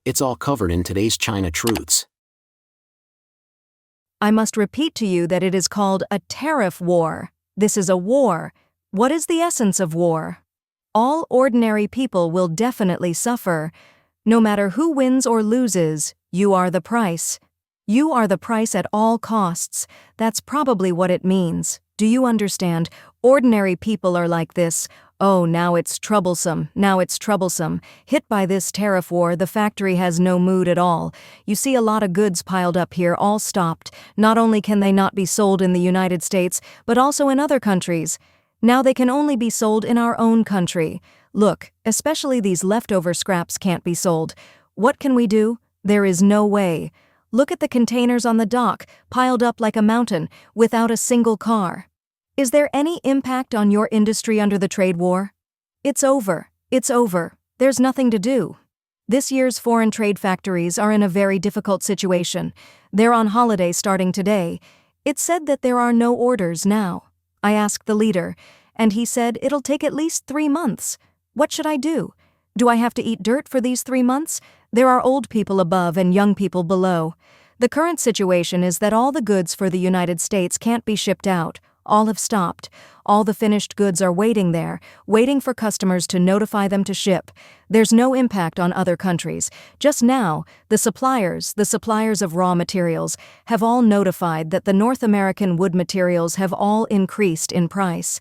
It's all covered in today's China Truths. I must repeat to you that it is called a tariff war. This is a war. What is the essence of war? All ordinary people will definitely suffer. No matter who wins or loses, you are the price. You are the price at all costs. That's probably what it means. Do you understand? Ordinary people are like this. Oh, now it's troublesome. Now it's troublesome. Hit by this tariff war, the factory has no mood at all. You see a lot of goods piled up here, all stopped. Not only can they not be sold in the United States, but also in other countries. Now they can only be sold in our own country. Look, especially these leftover scraps can't be sold. What can we do? There is no way. Look at the containers on the dock, piled up like a mountain, without a single car. Is there any impact on your industry under the trade war? It's over. It's over. There's nothing to do. This year's foreign trade factories are in a very difficult situation. They're on holiday starting today. It's said that there are no orders now. I asked the leader, and he said it'll take at least 3 months. What should I do? Do I have to eat dirt for these 3 months? There are old people above and young people below. The current situation is that all the goods for the United States can't be shipped out. All have stopped. All the finished goods are waiting there, waiting for customers to notify them to ship. There's no impact on other countries. Just now, the suppliers of raw materials, have all notified that the North American wood materials have all increased in price.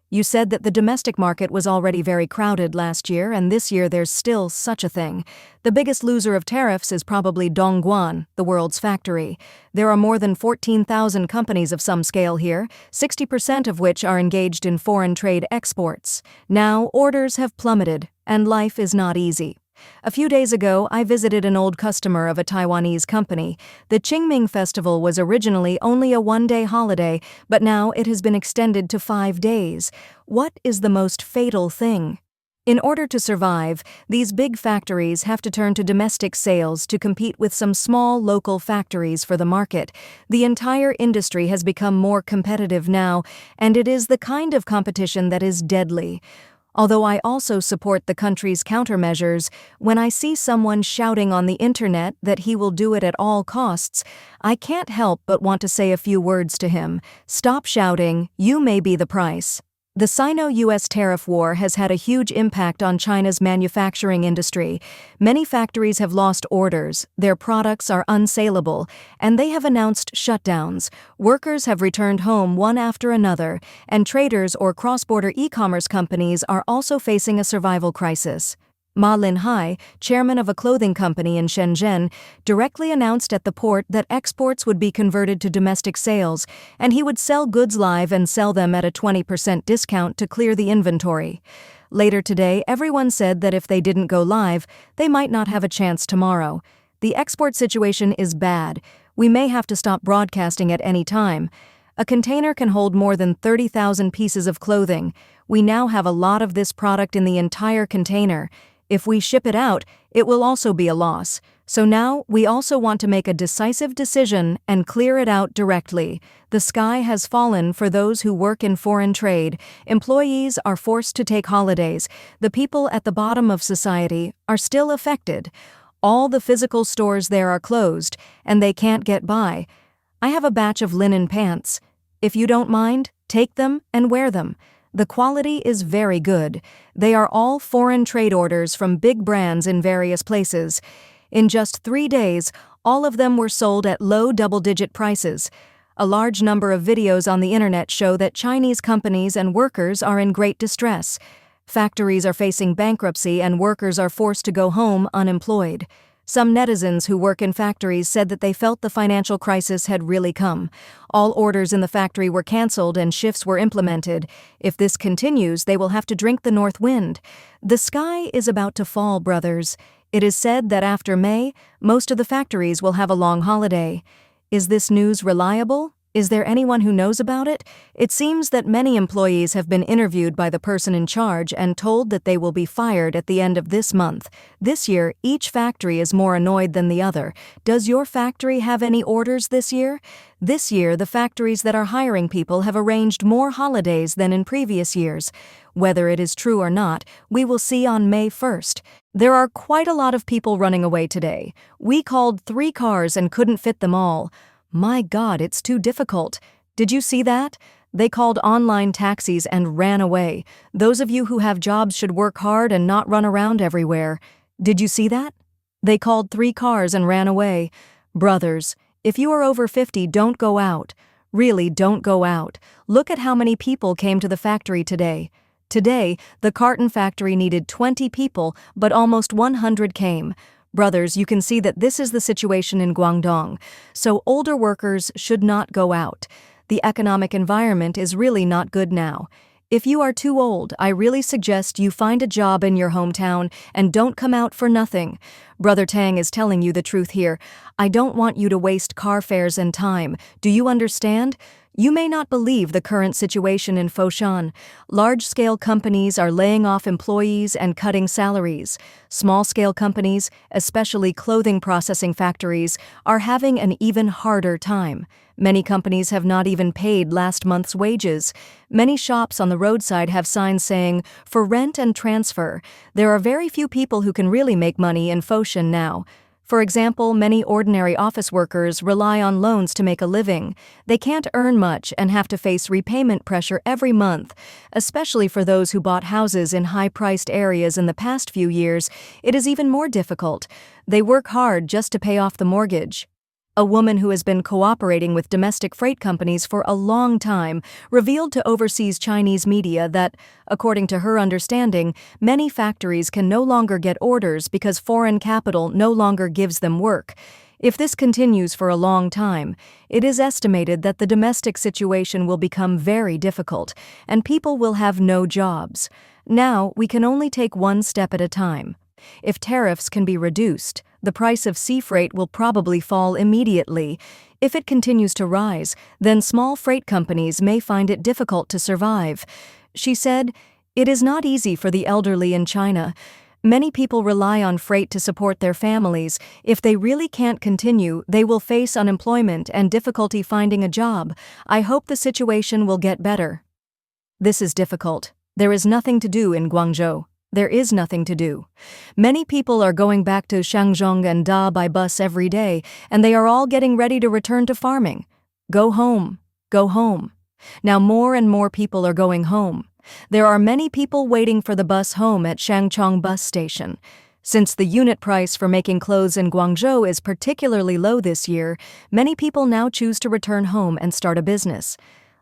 You said that the domestic market was already very crowded last year, and this year there's still such a thing. The biggest loser of tariffs is probably Dongguan, the world's factory. There are more than 14,000 companies of some scale here, 60% of which are engaged in foreign trade exports. Now, orders have plummeted, and life is not easy. A few days ago, I visited an old customer of a Taiwanese company. The Qingming Festival was originally only a one-day holiday, but now it has been extended to 5 days. What is the most fatal thing? In order to survive, these big factories have to turn to domestic sales to compete with some small local factories for the market. The entire industry has become more competitive now, and it is the kind of competition that is deadly. Although I also support the country's countermeasures, when I see someone shouting on the internet that he will do it at all costs, I can't help but want to say a few words to him. Stop shouting, you may be the price. The Sino-US tariff war has had a huge impact on China's manufacturing industry. Many factories have lost orders, their products are unsaleable, and they have announced shutdowns. Workers have returned home one after another, and traders or cross-border e-commerce companies are also facing a survival crisis. Ma Linhai, chairman of a clothing company in Shenzhen, directly announced at the port that exports would be converted to domestic sales, and he would sell goods live and sell them at a 20% discount to clear the inventory. Later today, everyone said that if they didn't go live, they might not have a chance tomorrow. The export situation is bad. We may have to stop broadcasting at any time. A container can hold more than 30,000 pieces of clothing. We now have a lot of this product in the entire container. If we ship it out, it will also be a loss. So now, we also want to make a decisive decision and clear it out directly. The sky has fallen for those who work in foreign trade. Employees are forced to take holidays. The people at the bottom of society are still affected. All the physical stores there are closed, and they can't get by. I have a batch of linen pants. If you don't mind, take them and wear them. The quality is very good. They are all foreign trade orders from big brands in various places. In just 3 days, all of them were sold at low double-digit prices. A large number of videos on the internet show that Chinese companies and workers are in great distress. Factories are facing bankruptcy and workers are forced to go home unemployed. Some netizens who work in factories said that they felt the financial crisis had really come. All orders in the factory were canceled and shifts were implemented. If this continues, they will have to drink the north wind. The sky is about to fall, brothers. It is said that after May, most of the factories will have a long holiday. Is this news reliable? Is there anyone who knows about it? It seems that many employees have been interviewed by the person in charge and told that they will be fired at the end of this month. This year, each factory is more annoyed than the other. Does your factory have any orders this year? This year, the factories that are hiring people have arranged more holidays than in previous years. Whether it is true or not, we will see on May 1st. There are quite a lot of people running away today. We called 3 cars and couldn't fit them all. My God, it's too difficult. Did you see that? They called online taxis and ran away. Those of you who have jobs should work hard and not run around everywhere. Did you see that? They called 3 cars and ran away. Brothers, if you are over 50, don't go out. Really, don't go out. Look at how many people came to the factory today. Today, the carton factory needed 20 people, but almost 100 came. Brothers, you can see that this is the situation in Guangdong, so older workers should not go out. The economic environment is really not good now. If you are too old, I really suggest you find a job in your hometown and don't come out for nothing. Brother Tang is telling you the truth here. I don't want you to waste car fares and time. Do you understand? You may not believe the current situation in Foshan. Large-scale companies are laying off employees and cutting salaries. Small-scale companies, especially clothing processing factories, are having an even harder time. Many companies have not even paid last month's wages. Many shops on the roadside have signs saying, "For rent and transfer." There are very few people who can really make money in Foshan now. For example, many ordinary office workers rely on loans to make a living. They can't earn much and have to face repayment pressure every month. Especially for those who bought houses in high-priced areas in the past few years, it is even more difficult. They work hard just to pay off the mortgage. A woman who has been cooperating with domestic freight companies for a long time revealed to overseas Chinese media that, according to her understanding, many factories can no longer get orders because foreign capital no longer gives them work. If this continues for a long time, it is estimated that the domestic situation will become very difficult, and people will have no jobs. Now, we can only take one step at a time. If tariffs can be reduced, the price of sea freight will probably fall immediately. If it continues to rise, then small freight companies may find it difficult to survive. She said, "It is not easy for the elderly in China. Many people rely on freight to support their families. If they really can't continue, they will face unemployment and difficulty finding a job. I hope the situation will get better." This is difficult. There is nothing to do in Guangzhou. There is nothing to do. Many people are going back to Shangzhong and Da by bus every day, and they are all getting ready to return to farming. Go home. Go home. Now more and more people are going home. There are many people waiting for the bus home at Shangchong bus station. Since the unit price for making clothes in Guangzhou is particularly low this year, many people now choose to return home and start a business.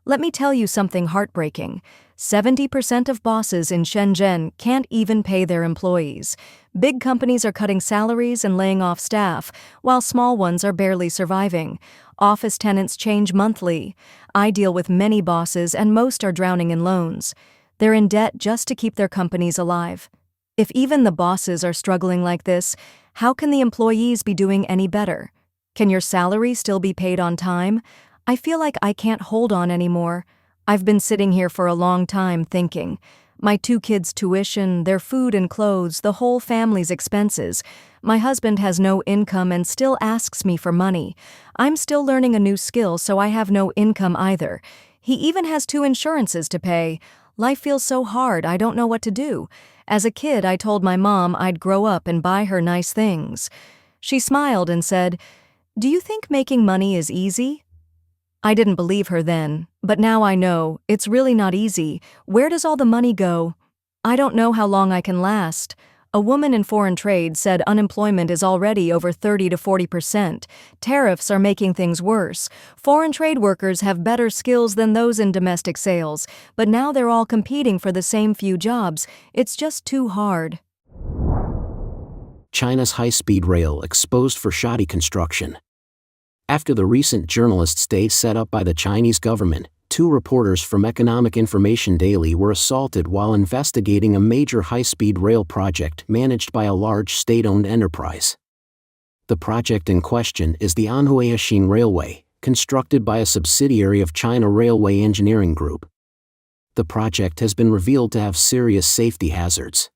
Let me tell you something heartbreaking. 70% of bosses in Shenzhen can't even pay their employees. Big companies are cutting salaries and laying off staff, while small ones are barely surviving. Office tenants change monthly. I deal with many bosses, and most are drowning in loans. They're in debt just to keep their companies alive. If even the bosses are struggling like this, how can the employees be doing any better? Can your salary still be paid on time? I feel like I can't hold on anymore. I've been sitting here for a long time thinking. My 2 kids' tuition, their food and clothes, the whole family's expenses. My husband has no income and still asks me for money. I'm still learning a new skill, so I have no income either. He even has 2 insurances to pay. Life feels so hard, I don't know what to do. As a kid, I told my mom I'd grow up and buy her nice things. She smiled and said, "Do you think making money is easy?" I didn't believe her then, but now I know, it's really not easy. Where does all the money go? I don't know how long I can last. A woman in foreign trade said unemployment is already over 30 to 40%. Tariffs are making things worse. Foreign trade workers have better skills than those in domestic sales, but now they're all competing for the same few jobs. It's just too hard. China's high-speed rail exposed for shoddy construction. After the recent journalists' day set up by the Chinese government, 2 reporters from Economic Information Daily were assaulted while investigating a major high-speed rail project managed by a large state-owned enterprise. The project in question is the Anhui-Ashing Railway, constructed by a subsidiary of China Railway Engineering Group. The project has been revealed to have serious safety hazards.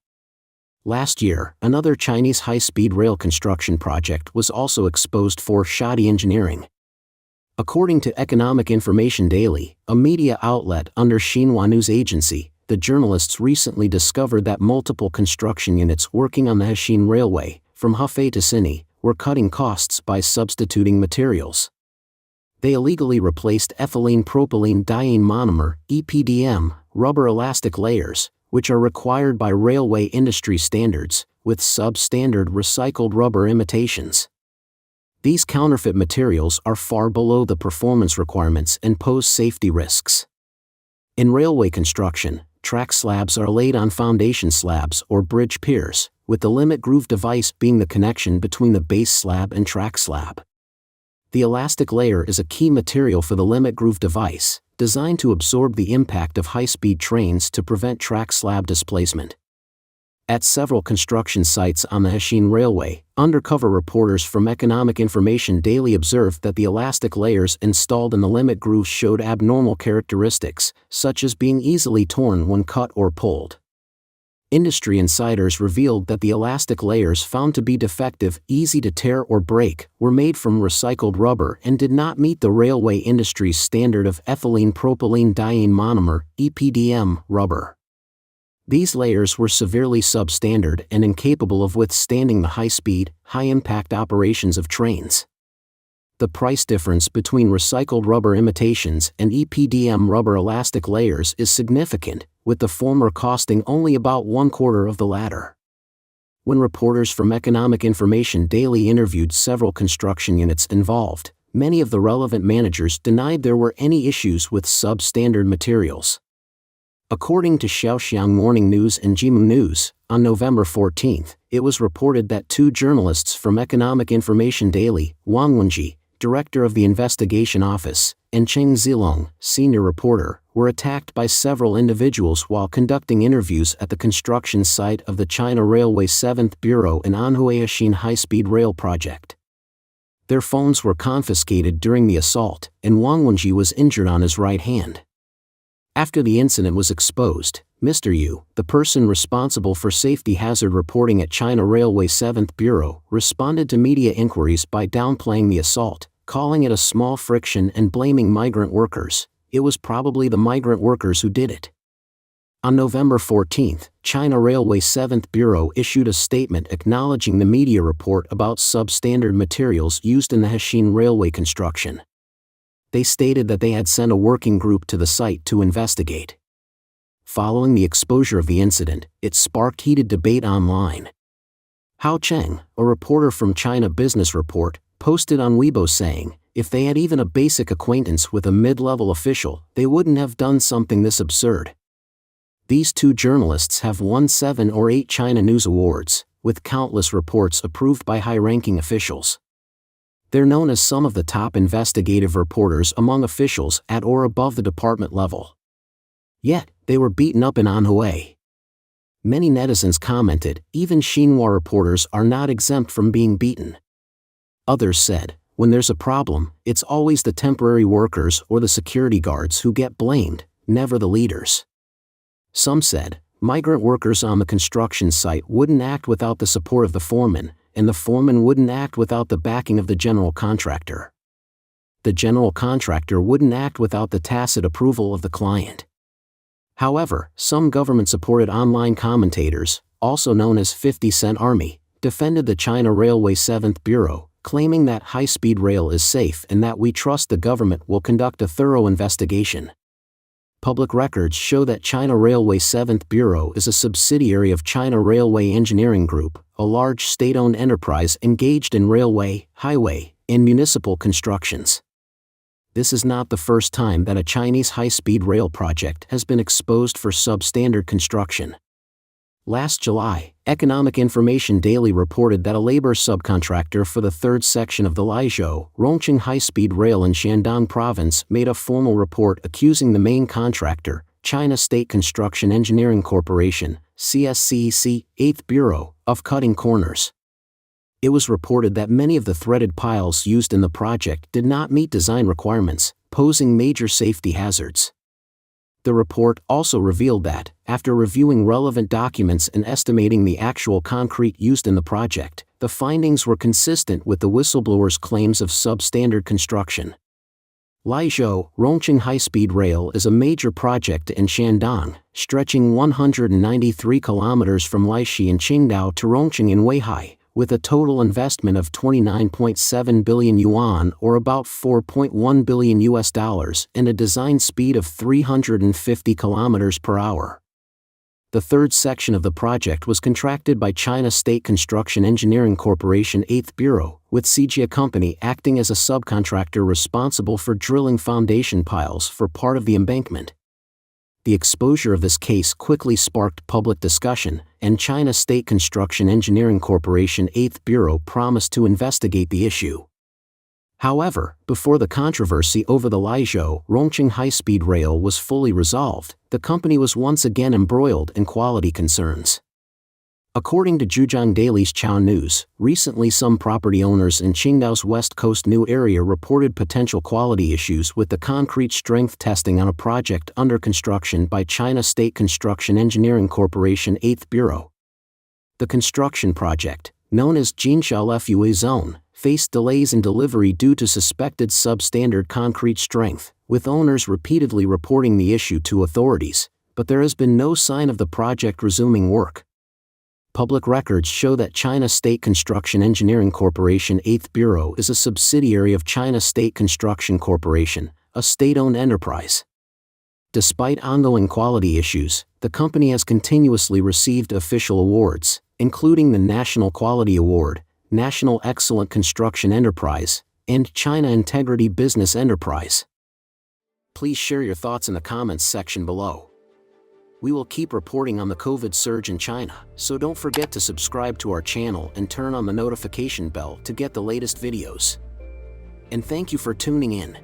Last year, another Chinese high-speed rail construction project was also exposed for shoddy engineering. According to Economic Information Daily, a media outlet under Xinhua News Agency, the journalists recently discovered that multiple construction units working on the Hexin Railway, from Hefei to Sinyi, were cutting costs by substituting materials. They illegally replaced ethylene propylene diene monomer, EPDM, rubber elastic layers, which are required by railway industry standards, with substandard recycled rubber imitations. These counterfeit materials are far below the performance requirements and pose safety risks. In railway construction, track slabs are laid on foundation slabs or bridge piers, with the limit groove device being the connection between the base slab and track slab. The elastic layer is a key material for the limit groove device, designed to absorb the impact of high-speed trains to prevent track slab displacement. At several construction sites on the Hexin Railway, undercover reporters from Economic Information Daily observed that the elastic layers installed in the limit grooves showed abnormal characteristics, such as being easily torn when cut or pulled. Industry insiders revealed that the elastic layers found to be defective, easy to tear or break, were made from recycled rubber and did not meet the railway industry's standard of ethylene propylene diene monomer, EPDM, rubber. These layers were severely substandard and incapable of withstanding the high-speed, high-impact operations of trains. The price difference between recycled rubber imitations and EPDM rubber elastic layers is significant, with the former costing only about 1/4 of the latter. When reporters from Economic Information Daily interviewed several construction units involved, many of the relevant managers denied there were any issues with substandard materials. According to Shaoxiang Morning News and Jimu News, on November 14, it was reported that two journalists from Economic Information Daily, Wang Wenji, director of the investigation office, and Cheng Zilong, senior reporter, were attacked by several individuals while conducting interviews at the construction site of the China Railway 7th Bureau in Anhui Hexin high-speed rail project. Their phones were confiscated during the assault, and Wang Wenji was injured on his right hand. After the incident was exposed, Mr. Yu, the person responsible for safety hazard reporting at China Railway 7th Bureau, responded to media inquiries by downplaying the assault, calling it a small friction and blaming migrant workers. It was probably the migrant workers who did it. On November 14, China Railway 7th Bureau issued a statement acknowledging the media report about substandard materials used in the Hexin Railway construction. They stated that they had sent a working group to the site to investigate. Following the exposure of the incident, it sparked heated debate online. Hao Cheng, a reporter from China Business Report, posted on Weibo saying, if they had even a basic acquaintance with a mid-level official, they wouldn't have done something this absurd. These two journalists have won 7 or 8 China News Awards, with countless reports approved by high-ranking officials. They're known as some of the top investigative reporters among officials at or above the department level. Yet, they were beaten up in Anhui. Many netizens commented, even Xinhua reporters are not exempt from being beaten. Others said, when there's a problem, it's always the temporary workers or the security guards who get blamed, never the leaders. Some said, migrant workers on the construction site wouldn't act without the support of the foreman, and the foreman wouldn't act without the backing of the general contractor. The general contractor wouldn't act without the tacit approval of the client. However, some government-supported online commentators, also known as 50 Cent Army, defended the China Railway 7th Bureau, claiming that high-speed rail is safe and that we trust the government will conduct a thorough investigation. Public records show that China Railway 7th Bureau is a subsidiary of China Railway Engineering Group, a large state-owned enterprise engaged in railway, highway, and municipal constructions. This is not the first time that a Chinese high-speed rail project has been exposed for substandard construction. Last July, Economic Information Daily reported that a labor subcontractor for the third section of the Laizhou, Rongqing high-speed rail in Shandong province made a formal report accusing the main contractor, China State Construction Engineering Corporation, CSCEC, 8th Bureau, of cutting corners. It was reported that many of the threaded piles used in the project did not meet design requirements, posing major safety hazards. The report also revealed that, after reviewing relevant documents and estimating the actual concrete used in the project, the findings were consistent with the whistleblower's claims of substandard construction. Laizhou Rongqing High-Speed Rail is a major project in Shandong, stretching 193 kilometers from Liaoxi in Qingdao to Rongqing in Weihai, with a total investment of 29.7 billion yuan or about $4.1 billion and a design speed of 350 kilometers per hour. The third section of the project was contracted by China State Construction Engineering Corporation 8th Bureau, with Xijia Company acting as a subcontractor responsible for drilling foundation piles for part of the embankment. The exposure of this case quickly sparked public discussion, and China State Construction Engineering Corporation 8th Bureau promised to investigate the issue. However, before the controversy over the Laizhou Rongqing high-speed rail was fully resolved, the company was once again embroiled in quality concerns. According to Zhejiang Daily's Chao News, recently some property owners in Qingdao's West Coast New Area reported potential quality issues with the concrete strength testing on a project under construction by China State Construction Engineering Corporation 8th Bureau. The construction project, known as Jinsha Fua Zone, faced delays in delivery due to suspected substandard concrete strength, with owners repeatedly reporting the issue to authorities, but there has been no sign of the project resuming work. Public records show that China State Construction Engineering Corporation 8th Bureau is a subsidiary of China State Construction Corporation, a state-owned enterprise. Despite ongoing quality issues, the company has continuously received official awards, including the National Quality Award, National Excellent Construction Enterprise, and China Integrity Business Enterprise. Please share your thoughts in the comments section below. We will keep reporting on the COVID surge in China, so don't forget to subscribe to our channel and turn on the notification bell to get the latest videos. And thank you for tuning in.